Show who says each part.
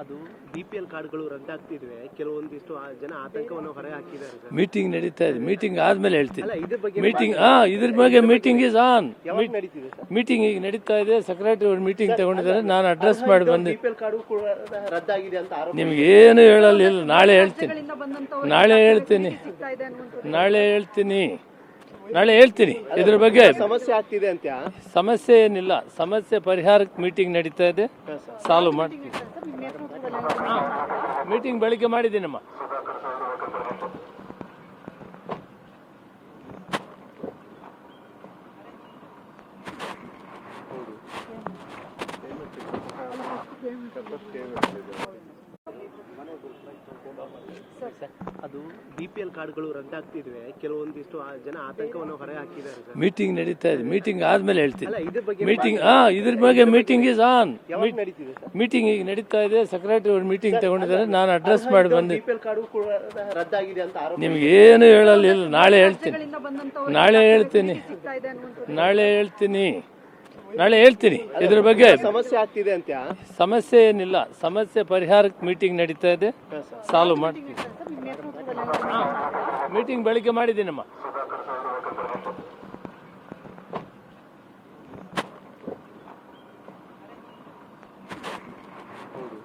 Speaker 1: ಅದು BPL ಕಾರ್ಡ್ಗಳು ರದ್ದಾಗ್ತಿದ್ವೆ, ಕೆಲವೊಂದಿಷ್ಟು ಜನ ಆತಂಕವನ್ನು ಹೊರ ಹಾಕಿದ್ದಾರೆ ಸರ್.
Speaker 2: ಮೀಟಿಂಗ್ ನಡೀತಾ ಇದೆ, ಮೀಟಿಂಗ್ ಆದ್ಮೇಲೆ ಹೇಳ್ತೀನಿ.
Speaker 1: ಅಲ್ಲ, ಇದ್ರ ಬಗ್ಗೆ
Speaker 2: ಮೀಟಿಂಗ್ ಇದ್ರ ಬಗ್ಗೆ ಮೀಟಿಂಗ್ ಇಸ್ ಆನ್.
Speaker 1: ಯಾವಾಗ ನಡೀತಿದೆ ಸರ್?
Speaker 2: ಮೀಟಿಂಗ್ ಈಗ ನಡೀತಾ ಇದೆ, ಸೆಕ್ರೆಟರಿ ಅವ್ರು ಮೀಟಿಂಗ್ ತಗೊಂಡಿದ್ದಾರೆ, ನಾನು ಅಡ್ರೆಸ್ ಮಾಡಿ ಬಂದೆ.
Speaker 1: BPL ಕಾರ್ಡು ಕೂಡ ರದ್ದಾಗಿದೆ ಅಂತ ಆರೋಪ.
Speaker 2: ನಿಮ್ಗೆ ಏನು ಹೇಳಲಿಲ್ಲ, ನಾಳೆ ಹೇಳ್ತೀನಿ, ನಾಳೆ ಹೇಳ್ತೀನಿ ಇದ್ರ ಬಗ್ಗೆ.
Speaker 1: ಸಮಸ್ಯೆ ಆಗ್ತಿದೆ ಅಂತ.
Speaker 2: ಸಮಸ್ಯೆ ಏನಿಲ್ಲ, ಸಮಸ್ಯೆ ಪರಿಹಾರಕ್ಕೆ ಮೀಟಿಂಗ್ ನಡೀತಾ ಇದೆ, ಸಾಲ್ವ್ ಮಾಡ್ತೀವಿ. ಮೀಟಿಂಗ್ ಬೆಳಿಗ್ಗೆ ಮಾಡಿದ್ದೀನಮ್ಮ.
Speaker 1: ಅದು BPL ಕಾರ್ಡ್ಗಳು ರದ್ದಾಗ್ತಿದ್ವೆ, ಕೆಲವೊಂದಿಷ್ಟು ಜನ ಆತಂಕವನ್ನು ಹೊರ ಹಾಕಿದ್ದಾರೆ ಸರ್.
Speaker 2: ಮೀಟಿಂಗ್ ನಡೀತಾ ಇದೆ, ಮೀಟಿಂಗ್ ಆದ್ಮೇಲೆ ಹೇಳ್ತೀನಿ.
Speaker 1: ಅಲ್ಲ, ಇದ್ರ ಬಗ್ಗೆ
Speaker 2: ಮೀಟಿಂಗ್ ಇದ್ರ ಬಗ್ಗೆ ಮೀಟಿಂಗ್ ಇಸ್ ಆನ್.
Speaker 1: ಯಾವಾಗ ನಡೀತಿದೆ ಸರ್?
Speaker 2: ಮೀಟಿಂಗ್ ಈಗ ನಡೀತಾ ಇದೆ, ಸೆಕ್ರೆಟರಿ ಅವ್ರು ಮೀಟಿಂಗ್ ತಗೊಂಡಿದ್ದಾರೆ, ನಾನು ಅಡ್ರೆಸ್ ಮಾಡಿ ಬಂದೆ.
Speaker 1: BPL ಕಾರ್ಡು ಕೂಡ ರದ್ದಾಗಿದೆ ಅಂತ ಆರೋಪ.
Speaker 2: ನಿಮ್ಗೆ ಏನು ಹೇಳಲಿಲ್ಲ, ನಾಳೆ ಹೇಳ್ತೀನಿ, ನಾಳೆ ಹೇಳ್ತೀನಿ ಇದ್ರ ಬಗ್ಗೆ.
Speaker 1: ಸಮಸ್ಯೆ ಆಗ್ತಿದೆ ಅಂತ.
Speaker 2: ಸಮಸ್ಯೆ ಏನಿಲ್ಲ, ಸಮಸ್ಯೆ ಪರಿಹಾರಕ್ಕೆ ಮೀಟಿಂಗ್ ನಡೀತಾ ಇದೆ, ಸಾಲ್ವ್ ಮಾಡ್ತೀವಿ. ಮೀಟಿಂಗ್ ಬೆಳಿಗ್ಗೆ ಮಾಡಿದ್ದೀನಮ್ಮ.
Speaker 1: ಹೌದು.